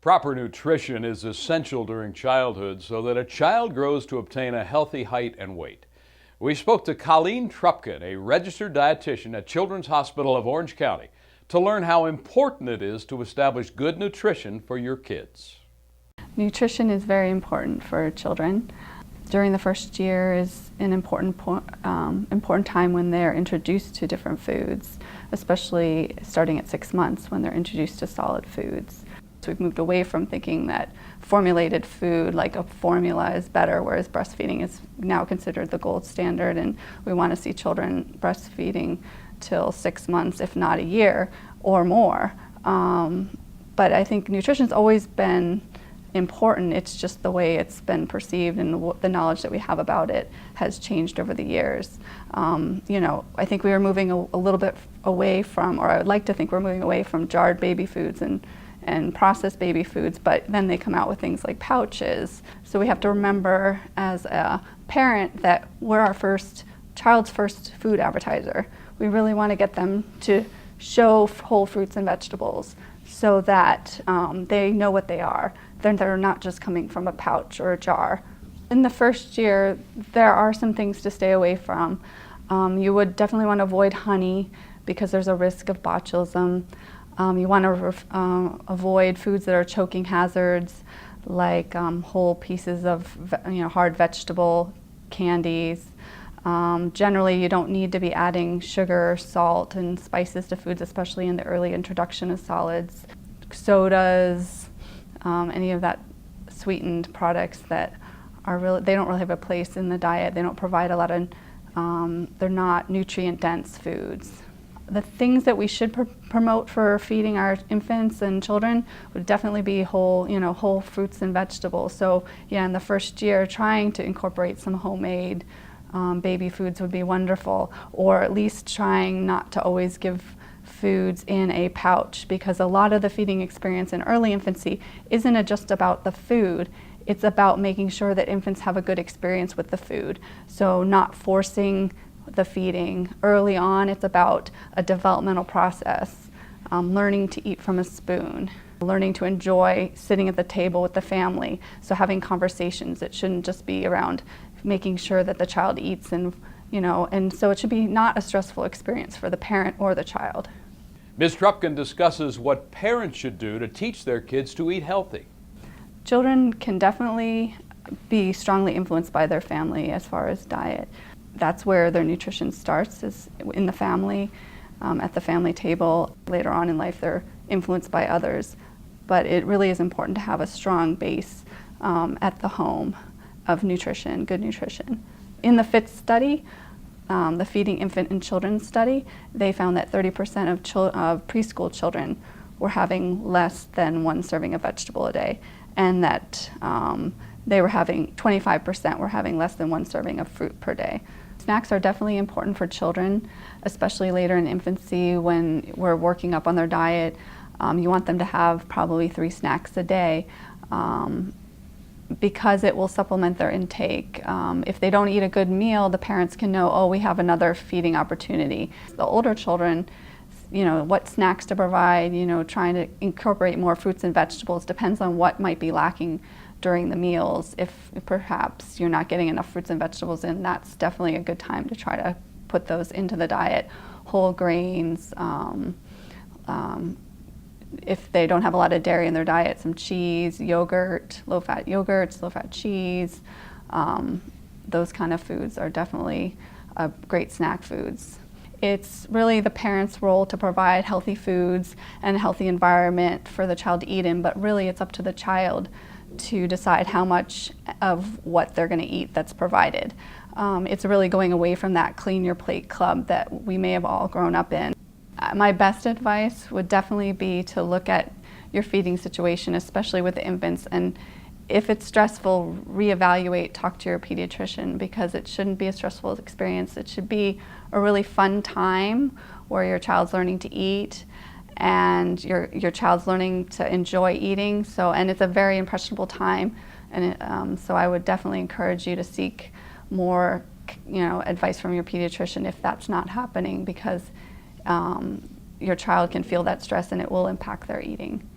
Proper nutrition is essential during childhood so that a child grows to obtain a healthy height and weight. We spoke to Colleen Trupkin, a registered dietitian at Children's Hospital of Orange County, to learn how important it is to establish good nutrition for your kids. Nutrition is very important for children. During the first year is an important time when they're introduced to different foods, especially starting at 6 months when they're introduced to solid foods. So we've moved away from thinking that formulated food like a formula is better, whereas breastfeeding is now considered the gold standard, and we want to see children breastfeeding till 6 months, if not a year or more. But I think nutrition's always been important. It's just the way it's been perceived and the knowledge that we have about it has changed over the years. I think we are moving a little bit away from, or I would like to think we're moving away from jarred baby foods and processed baby foods, but then they come out with things like pouches. So we have to remember as a parent that we're our child's first food advertiser. We really want to get them to show whole fruits and vegetables so that they know what they are. They're not just coming from a pouch or a jar. In the first year, there are some things to stay away from. You would definitely want to avoid honey because there's a risk of botulism. You want to avoid foods that are choking hazards, like whole pieces of hard vegetable candies. Generally, you don't need to be adding sugar, salt, and spices to foods, especially in the early introduction of solids. Sodas, any of that sweetened products that they don't really have a place in the diet. They don't provide a lot of, they're not nutrient-dense foods. The things that we should promote for feeding our infants and children would definitely be whole fruits and vegetables. So yeah, in the first year, trying to incorporate some homemade baby foods would be wonderful, or at least trying not to always give foods in a pouch, because a lot of the feeding experience in early infancy isn't just about the food. It's about making sure that infants have a good experience with the food. So not forcing the feeding. Early on, it's about a developmental process, learning to eat from a spoon, learning to enjoy sitting at the table with the family. So having conversations, it shouldn't just be around making sure that the child eats and so it should be not a stressful experience for the parent or the child. Ms. Trupkin discusses what parents should do to teach their kids to eat healthy. Children can definitely be strongly influenced by their family as far as diet. That's where their nutrition starts, is in the family, at the family table. Later on in life, they're influenced by others. But it really is important to have a strong base at the home of nutrition, good nutrition. In the FIT study, the Feeding Infant and Children study, they found that 30% of preschool children were having less than 1 serving of vegetable a day, and that 25% were having less than 1 serving of fruit per day. Snacks are definitely important for children, especially later in infancy when we're working up on their diet. You want them to have probably 3 snacks a day, because it will supplement their intake. If they don't eat a good meal, the parents can know, oh, we have another feeding opportunity. The older children, what snacks to provide, trying to incorporate more fruits and vegetables depends on what might be lacking during the meals. If perhaps you're not getting enough fruits and vegetables in, that's definitely a good time to try to put those into the diet. Whole grains, if they don't have a lot of dairy in their diet, some cheese, yogurt, low-fat yogurts, low-fat cheese. Those kind of foods are definitely great snack foods. It's really the parents' role to provide healthy foods and a healthy environment for the child to eat in, but really it's up to the child to decide how much of what they're going to eat that's provided. It's really going away from that clean your plate club that we may have all grown up in. My best advice would definitely be to look at your feeding situation, especially with the infants, and if it's stressful, reevaluate, talk to your pediatrician, because it shouldn't be a stressful experience. It should be a really fun time where your child's learning to eat and your child's learning to enjoy eating. And it's a very impressionable time, and so I would definitely encourage you to seek more advice from your pediatrician if that's not happening, because your child can feel that stress and it will impact their eating.